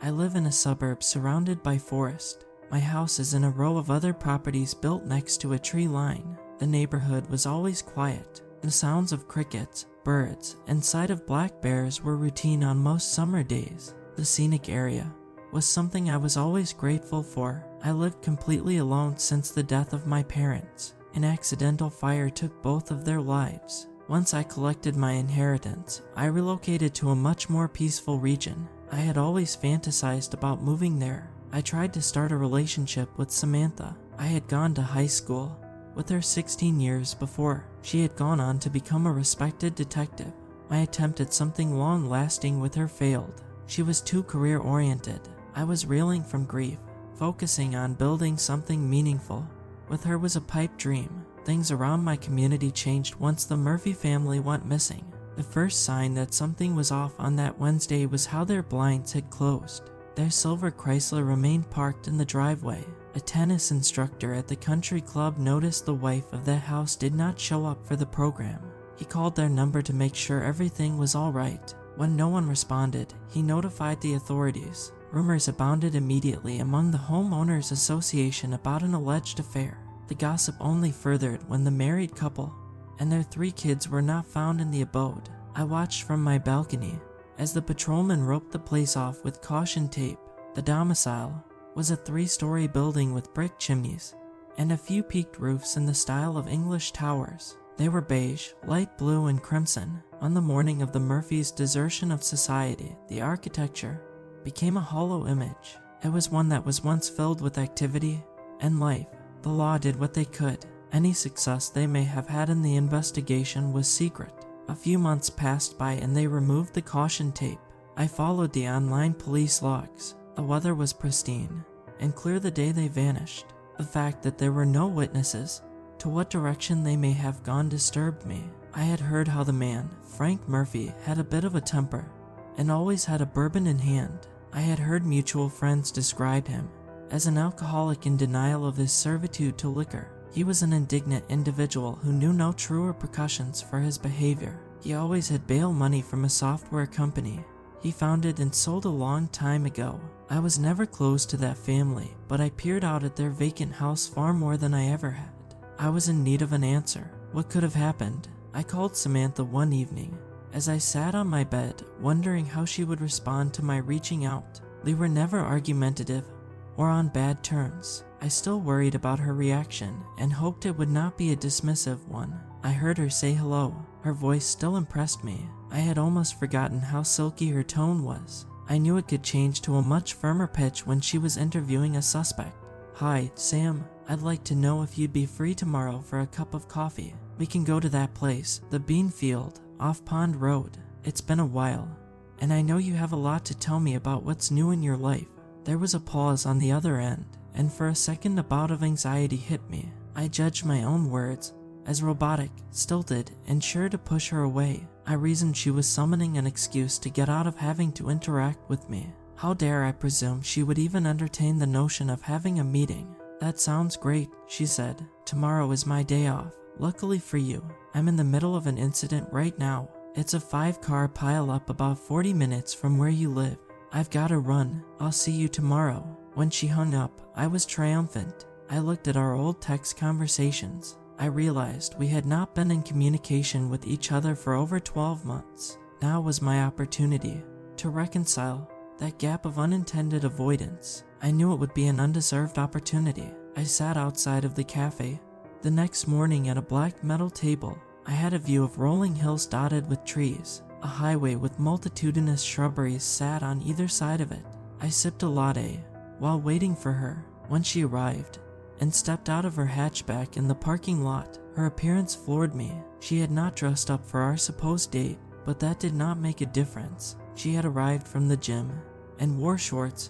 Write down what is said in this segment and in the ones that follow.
I live in a suburb surrounded by forest. My house is in a row of other properties built next to a tree line. The neighborhood was always quiet. The sounds of crickets, birds, and sight of black bears were routine on most summer days. The scenic area was something I was always grateful for. I lived completely alone since the death of my parents. An accidental fire took both of their lives. Once I collected my inheritance, I relocated to a much more peaceful region. I had always fantasized about moving there. I tried to start a relationship with Samantha. I had gone to high school with her 16 years before. She had gone on to become a respected detective. My attempt at something long-lasting with her failed. She was too career-oriented. I was reeling from grief, focusing on building something meaningful. With her was a pipe dream. Things around my community changed once the Murphy family went missing. The first sign that something was off on that Wednesday was how their blinds had closed. Their silver Chrysler remained parked in the driveway. A tennis instructor at the country club noticed the wife of that house did not show up for the program. He called their number to make sure everything was all right. When no one responded, he notified the authorities. Rumors abounded immediately among the homeowners association about an alleged affair. The gossip only furthered when the married couple and their 3 kids were not found in the abode. I watched from my balcony as the patrolman roped the place off with caution tape. The domicile was a 3-story building with brick chimneys and a few peaked roofs in the style of English towers. They were beige, light blue, and crimson. On the morning of the Murphys' desertion of society, the architecture became a hollow image. It was one that was once filled with activity and life. The law did what they could. Any success they may have had in the investigation was secret. A few months passed by and they removed the caution tape. I followed the online police logs. The weather was pristine and clear the day they vanished. The fact that there were no witnesses to what direction they may have gone disturbed me. I had heard how the man, Frank Murphy, had a bit of a temper and always had a bourbon in hand. I had heard mutual friends describe him as an alcoholic in denial of his servitude to liquor. He was an indignant individual who knew no true repercussions for his behavior. He always had bail money from a software company he founded and sold a long time ago. I was never close to that family, but I peered out at their vacant house far more than I ever had. I was in need of an answer. What could have happened? I called Samantha one evening as I sat on my bed, wondering how she would respond to my reaching out. We were never argumentative or on bad terms. I still worried about her reaction and hoped it would not be a dismissive one. I heard her say hello. Her voice still impressed me. I had almost forgotten how silky her tone was. I knew it could change to a much firmer pitch when she was interviewing a suspect. "Hi, Sam. I'd like to know if you'd be free tomorrow for a cup of coffee. We can go to that place, the Bean Field, off Pond Road. It's been a while, and I know you have a lot to tell me about what's new in your life." There was a pause on the other end, and for a second a bout of anxiety hit me. I judged my own words as robotic, stilted, and sure to push her away. I reasoned she was summoning an excuse to get out of having to interact with me. How dare I presume she would even entertain the notion of having a meeting? "That sounds great," she said. "Tomorrow is my day off. Luckily for you, I'm in the middle of an incident right now. It's a 5-car pile-up about 40 minutes from where you live. I've got to run. I'll see you tomorrow." When she hung up, I was triumphant. I looked at our old text conversations. I realized we had not been in communication with each other for over 12 months. Now was my opportunity to reconcile that gap of unintended avoidance. I knew it would be an undeserved opportunity. I sat outside of the cafe. The next morning at a black metal table, I had a view of rolling hills dotted with trees. A highway with multitudinous shrubberies sat on either side of it. I sipped a latte while waiting for her. When she arrived and stepped out of her hatchback in the parking lot, her appearance floored me. She had not dressed up for our supposed date, but that did not make a difference. She had arrived from the gym and wore shorts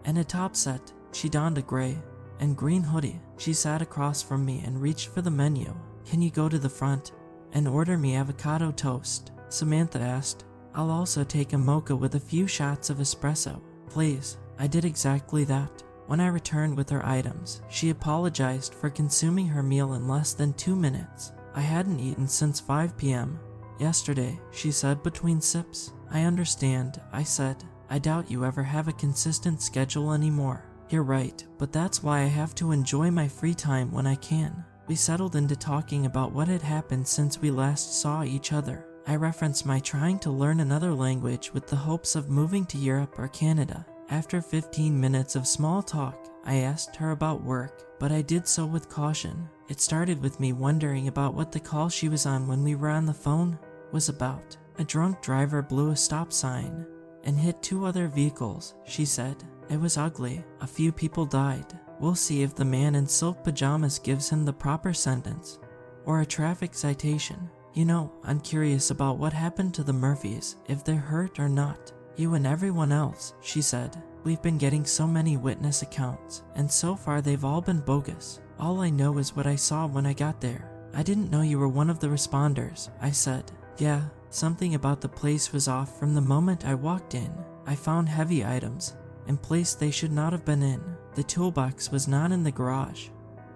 and a top set. She donned a gray and green hoodie. She sat across from me and reached for the menu. "Can you go to the front and order me avocado toast?" Samantha asked. "I'll also take a mocha with a few shots of espresso, please." I did exactly that. When I returned with her items, she apologized for consuming her meal in less than 2 minutes. "I hadn't eaten since 5 p.m. yesterday," she said between sips. "I understand," I said. I doubt you ever have a consistent schedule anymore. You're right, but that's why I have to enjoy my free time when I can. We settled into talking about what had happened since we last saw each other. I referenced my trying to learn another language with the hopes of moving to Europe or Canada. After 15 minutes of small talk, I asked her about work, but I did so with caution. It started with me wondering about what the call she was on when we were on the phone was about. A drunk driver blew a stop sign and hit 2 other vehicles, she said. It was ugly. A few people died. We'll see if the man in silk pajamas gives him the proper sentence or a traffic citation. You know, I'm curious about what happened to the Murphys, if they're hurt or not. You and everyone else, she said. We've been getting so many witness accounts, and so far they've all been bogus. All I know is what I saw when I got there. I didn't know you were one of the responders, I said. Yeah, something about the place was off from the moment I walked in. I found heavy items in place they should not have been in. The toolbox was not in the garage,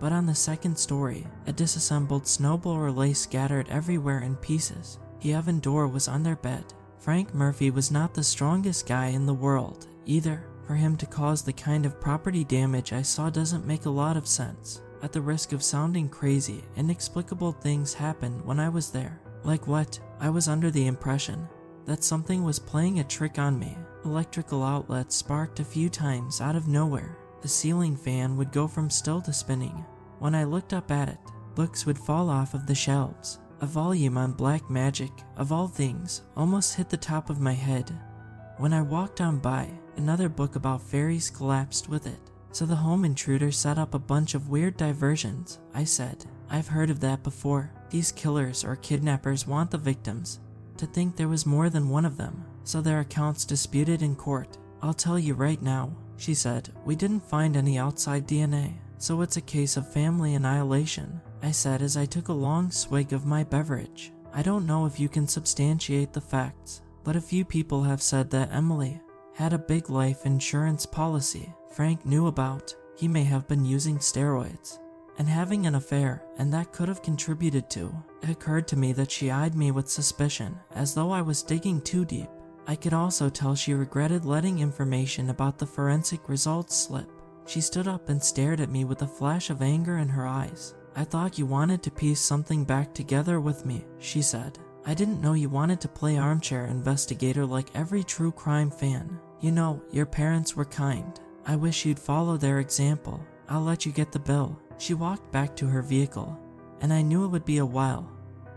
but on the second story. A disassembled snowball relay scattered everywhere in pieces. The oven door was on their bed. Frank Murphy was not the strongest guy in the world, either. For him to cause the kind of property damage I saw doesn't make a lot of sense. At the risk of sounding crazy, inexplicable things happened when I was there. Like what? I was under the impression that something was playing a trick on me. Electrical outlets sparked a few times out of nowhere. The ceiling fan would go from still to spinning. When I looked up at it, books would fall off of the shelves. A volume on black magic, of all things, almost hit the top of my head. When I walked on by, another book about fairies collapsed with it. So the home intruder set up a bunch of weird diversions, I said. I've heard of that before. These killers or kidnappers want the victims to think there was more than one of them, so their accounts disputed in court. I'll tell you right now, she said, we didn't find any outside DNA, so it's a case of family annihilation, I said as I took a long swig of my beverage. I don't know if you can substantiate the facts, but a few people have said that Emily had a big life insurance policy Frank knew about. He may have been using steroids and having an affair, and that could have contributed to. It occurred to me that she eyed me with suspicion, as though I was digging too deep. I could also tell she regretted letting information about the forensic results slip. She stood up and stared at me with a flash of anger in her eyes. I thought you wanted to piece something back together with me, she said. I didn't know you wanted to play armchair investigator like every true crime fan. You know, your parents were kind. I wish you'd follow their example. I'll let you get the bill. She walked back to her vehicle, and I knew it would be a while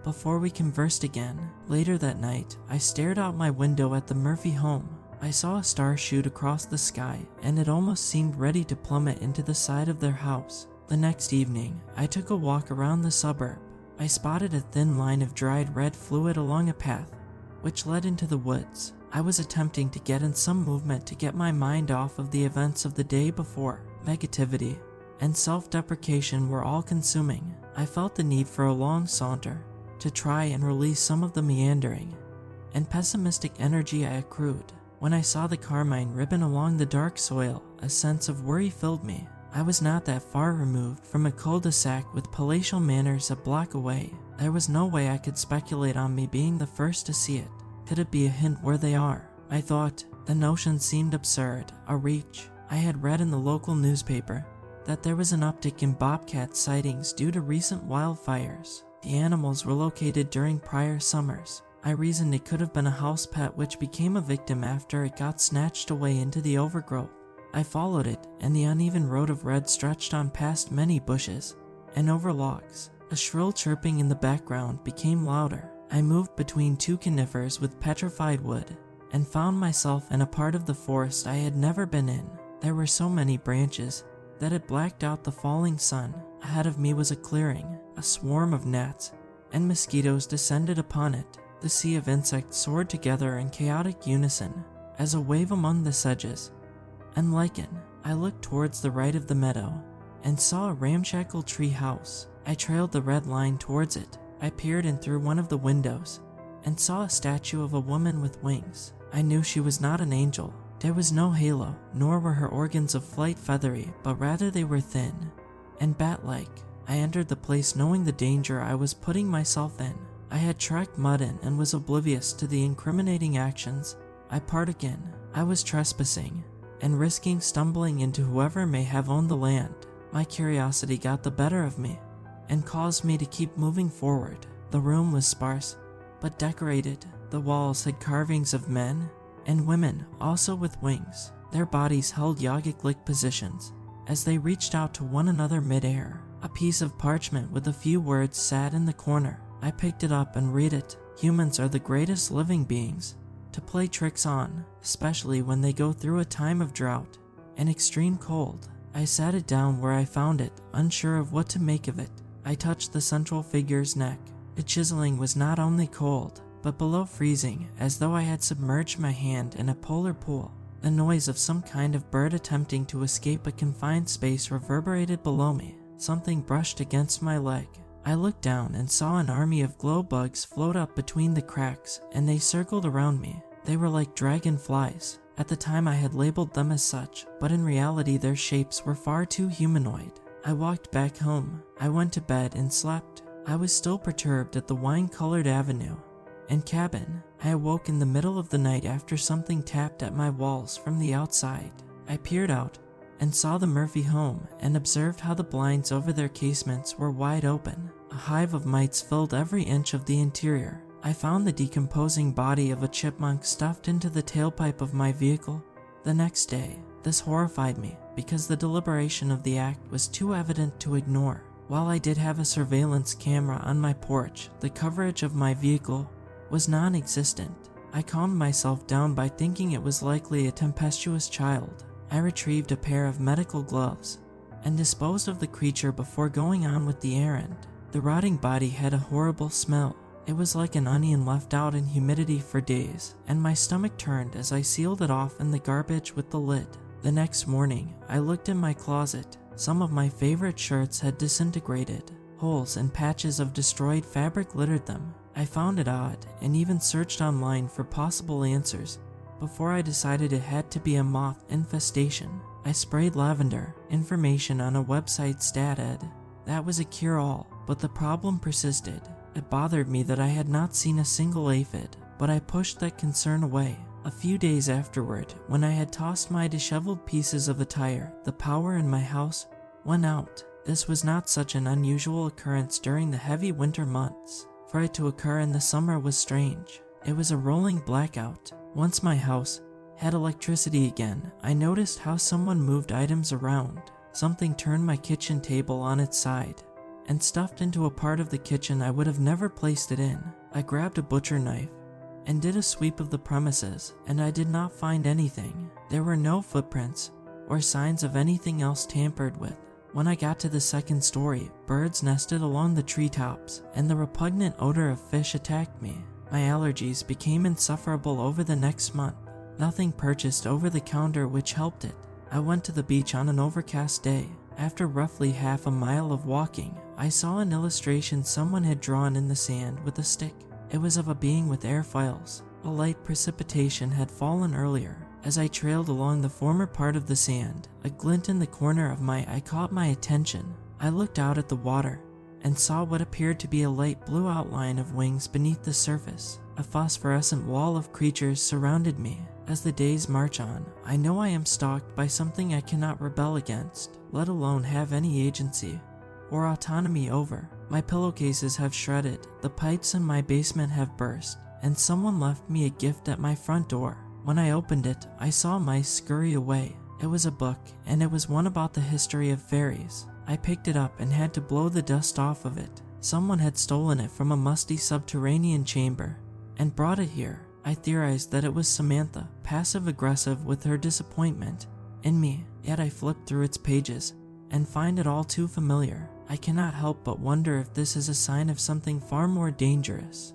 before we conversed again. Later that night, I stared out my window at the Murphy home. I saw a star shoot across the sky, and it almost seemed ready to plummet into the side of their house. The next evening, I took a walk around the suburb. I spotted a thin line of dried red fluid along a path, which led into the woods. I was attempting to get in some movement to get my mind off of the events of the day before. Negativity and self-deprecation were all-consuming. I felt the need for a long saunter to try and release some of the meandering and pessimistic energy I accrued. When I saw the carmine ribbon along the dark soil, a sense of worry filled me. I was not that far removed from a cul-de-sac with palatial manors a block away. There was no way I could speculate on me being the first to see it. Could it be a hint where they are? I thought. The notion seemed absurd, a reach. I had read in the local newspaper that there was an uptick in bobcat sightings due to recent wildfires. The animals were located during prior summers. I reasoned it could have been a house pet which became a victim after it got snatched away into the overgrowth. I followed it, and the uneven road of red stretched on past many bushes and over logs. A shrill chirping in the background became louder. I moved between 2 conifers with petrified wood and found myself in a part of the forest I had never been in. There were so many branches that it blacked out the falling sun. Ahead of me was a clearing. A swarm of gnats and mosquitoes descended upon it. The sea of insects soared together in chaotic unison as a wave among the sedges and lichen. I looked towards the right of the meadow and saw a ramshackle tree house. I trailed the red line towards it. I peered in through one of the windows and saw a statue of a woman with wings. I knew she was not an angel. There was no halo, nor were her organs of flight feathery, but rather they were thin and bat-like. I entered the place knowing the danger I was putting myself in. I had tracked mud in and was oblivious to the incriminating actions. I part again. I was trespassing and risking stumbling into whoever may have owned the land. My curiosity got the better of me and caused me to keep moving forward. The room was sparse but decorated. The walls had carvings of men and women, also with wings. Their bodies held yogic-like positions as they reached out to one another mid-air. A piece of parchment with a few words sat in the corner. I picked it up and read it. Humans are the greatest living beings to play tricks on, especially when they go through a time of drought and extreme cold. I sat it down where I found it, unsure of what to make of it. I touched the central figure's neck. The chiseling was not only cold, but below freezing, as though I had submerged my hand in a polar pool. The noise of some kind of bird attempting to escape a confined space reverberated below me. Something brushed against my leg. I looked down and saw an army of glow bugs float up between the cracks, and they circled around me. They were like dragonflies. At the time I had labeled them as such, but in reality their shapes were far too humanoid. I walked back home. I went to bed and slept. I was still perturbed at the wine-colored avenue and cabin. I awoke in the middle of the night after something tapped at my walls from the outside. I peered out and saw the Murphy home and observed how the blinds over their casements were wide open. A hive of mites filled every inch of the interior. I found the decomposing body of a chipmunk stuffed into the tailpipe of my vehicle the next day. This horrified me because the deliberation of the act was too evident to ignore. While I did have a surveillance camera on my porch, the coverage of my vehicle was non-existent. I calmed myself down by thinking it was likely a tempestuous child. I retrieved a pair of medical gloves and disposed of the creature before going on with the errand. The rotting body had a horrible smell. It was like an onion left out in humidity for days, and my stomach turned as I sealed it off in the garbage with the lid. The next morning, I looked in my closet. Some of my favorite shirts had disintegrated. Holes and patches of destroyed fabric littered them. I found it odd and even searched online for possible answers before I decided it had to be a moth infestation. I sprayed lavender, information on a website stated that was a cure-all, but the problem persisted. It bothered me that I had not seen a single aphid, but I pushed that concern away. A few days afterward, when I had tossed my disheveled pieces of attire, the power in my house went out. This was not such an unusual occurrence during the heavy winter months. For it to occur in the summer was strange. It was a rolling blackout. Once my house had electricity again, I noticed how someone moved items around. Something turned my kitchen table on its side and stuffed into a part of the kitchen I would have never placed it in. I grabbed a butcher knife and did a sweep of the premises, and I did not find anything. There were no footprints or signs of anything else tampered with. When I got to the second story, birds nested along the treetops, and the repugnant odor of fish attacked me. My allergies became insufferable over the next month. Nothing purchased over the counter which helped it. I went to the beach on an overcast day. After roughly half a mile of walking, I saw an illustration someone had drawn in the sand with a stick. It was of a being with air files. A light precipitation had fallen earlier. As I trailed along the former part of the sand, a glint in the corner of my eye caught my attention. I looked out at the water and saw what appeared to be a light blue outline of wings beneath the surface. A phosphorescent wall of creatures surrounded me. As the days march on, I know I am stalked by something I cannot rebel against, let alone have any agency or autonomy over. My pillowcases have shredded, the pipes in my basement have burst, and someone left me a gift at my front door. When I opened it, I saw mice scurry away. It was a book, and it was one about the history of fairies. I picked it up and had to blow the dust off of it. Someone had stolen it from a musty subterranean chamber and brought it here. I theorized that it was Samantha, passive-aggressive with her disappointment in me, yet I flipped through its pages and find it all too familiar. I cannot help but wonder if this is a sign of something far more dangerous.